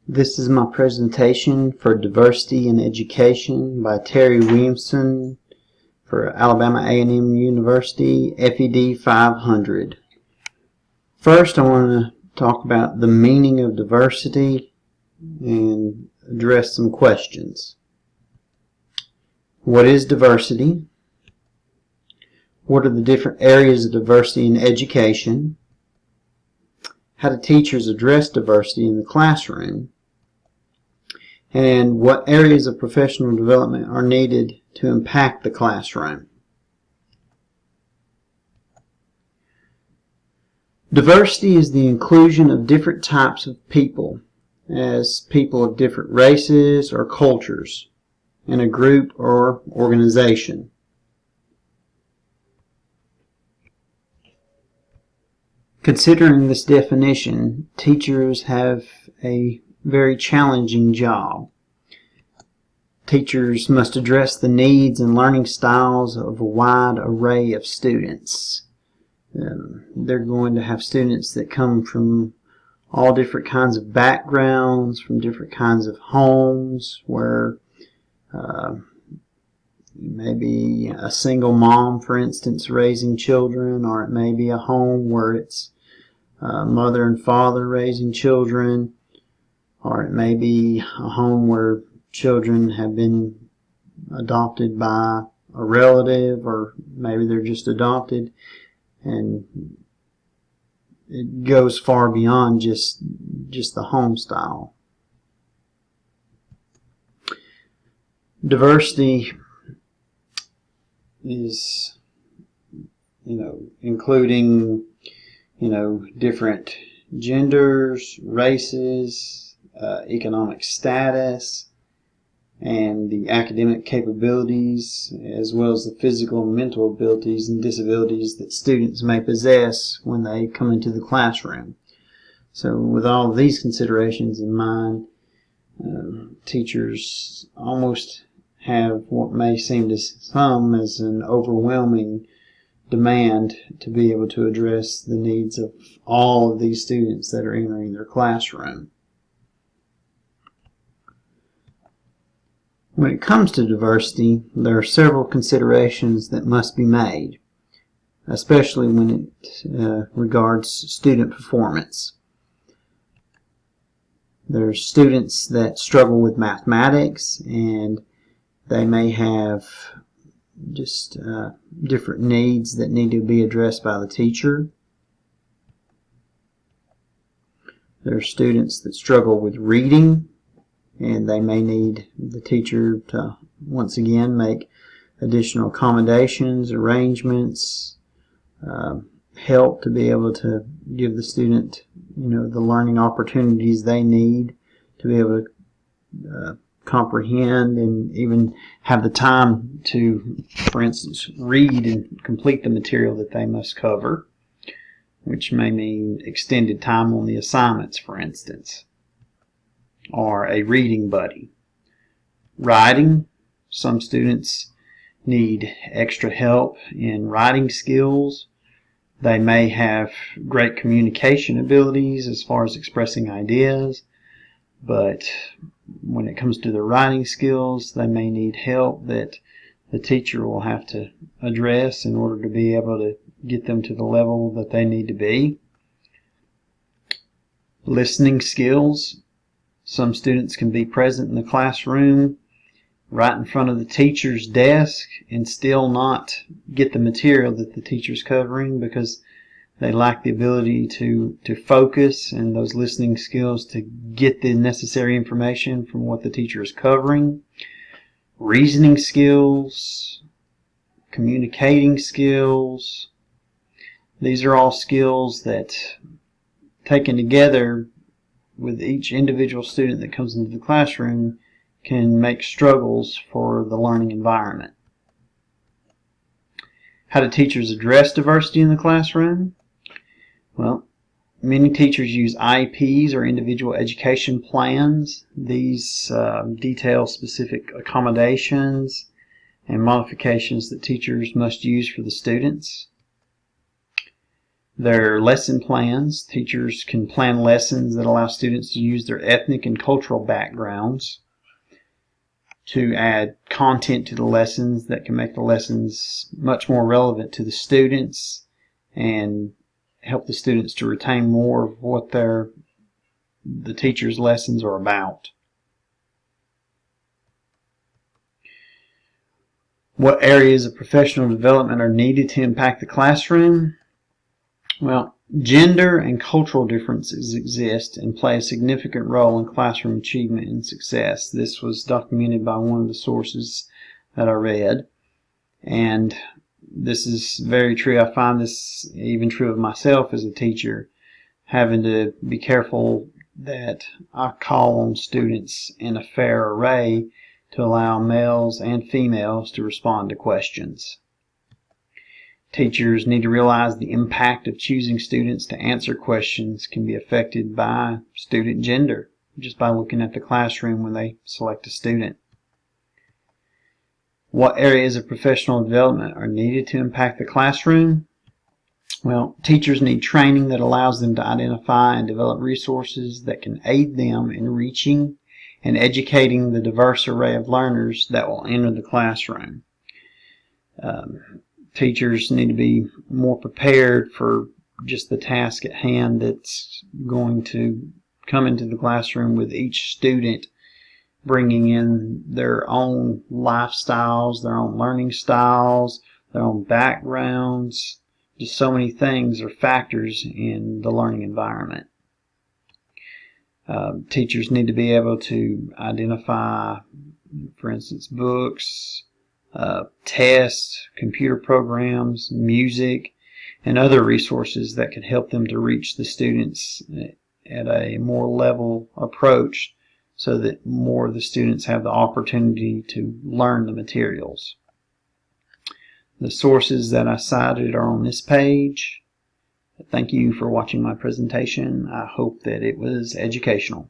This is my presentation for Diversity in Education by Terry Williamson for Alabama A&M University, FED 500. First, I want to talk about the meaning of diversity and address some questions. What is diversity? What are the different areas of diversity in education? How do teachers address diversity in the classroom? And what areas of professional development are needed to impact the classroom? Diversity is the inclusion of different types of people as people of different races or cultures in a group or organization. Considering this definition, teachers have a very challenging job. Teachers must address the needs and learning styles of a wide array of students. They're going to have students that come from all different kinds of backgrounds, from different kinds of homes where maybe a single mom, for instance, raising children, or it may be a home where it's mother and father raising children, or it may be a home where children have been adopted by a relative, or maybe they're just adopted, and it goes far beyond just the home style. Diversity is, including, different genders, races, economic status, and the academic capabilities, as well as the physical and mental abilities and disabilities that students may possess when they come into the classroom. So with all of these considerations in mind, teachers almost have what may seem to some as an overwhelming demand to be able to address the needs of all of these students that are entering their classroom. When it comes to diversity, there are several considerations that must be made, especially when it regards student performance. There are students that struggle with mathematics, and they may have just different needs that need to be addressed by the teacher. There are students that struggle with reading, and they may need the teacher to once again make additional accommodations, arrangements, help to be able to give the student the learning opportunities they need to be able to comprehend and even have the time to, for instance, read and complete the material that they must cover, which may mean extended time on the assignments, for instance, or a reading buddy. Writing, some students need extra help in writing skills. They may have great communication abilities as far as expressing ideas, but when it comes to their writing skills, they may need help that the teacher will have to address in order to be able to get them to the level that they need to be. Listening skills. Some students can be present in the classroom right in front of the teacher's desk and still not get the material that the teacher's covering because they lack the ability to focus and those listening skills to get the necessary information from what the teacher is covering. Reasoning skills, communicating skills. These are all skills that, taken together with each individual student that comes into the classroom, can make struggles for the learning environment. How do teachers address diversity in the classroom? Well, many teachers use IEPs or individual education plans. These detail specific accommodations and modifications that teachers must use for the students. Their lesson plans. Teachers can plan lessons that allow students to use their ethnic and cultural backgrounds to add content to the lessons that can make the lessons much more relevant to the students and help the students to retain more of what the teacher's lessons are about. What areas of professional development are needed to impact the classroom? Well, gender and cultural differences exist and play a significant role in classroom achievement and success. This was documented by one of the sources that I read, and this is very true. I find this even true of myself as a teacher, having to be careful that I call on students in a fair array to allow males and females to respond to questions. Teachers need to realize the impact of choosing students to answer questions can be affected by student gender, just by looking at the classroom when they select a student. What areas of professional development are needed to impact the classroom? Well, teachers need training that allows them to identify and develop resources that can aid them in reaching and educating the diverse array of learners that will enter the classroom. Teachers need to be more prepared for just the task at hand that's going to come into the classroom, with each student bringing in their own lifestyles, their own learning styles, their own backgrounds. Just so many things are factors in the learning environment. Teachers need to be able to identify, for instance, books, tests, computer programs, music, and other resources that can help them to reach the students at a more level approach, so that more of the students have the opportunity to learn the materials. The sources that I cited are on this page. Thank you for watching my presentation. I hope that it was educational.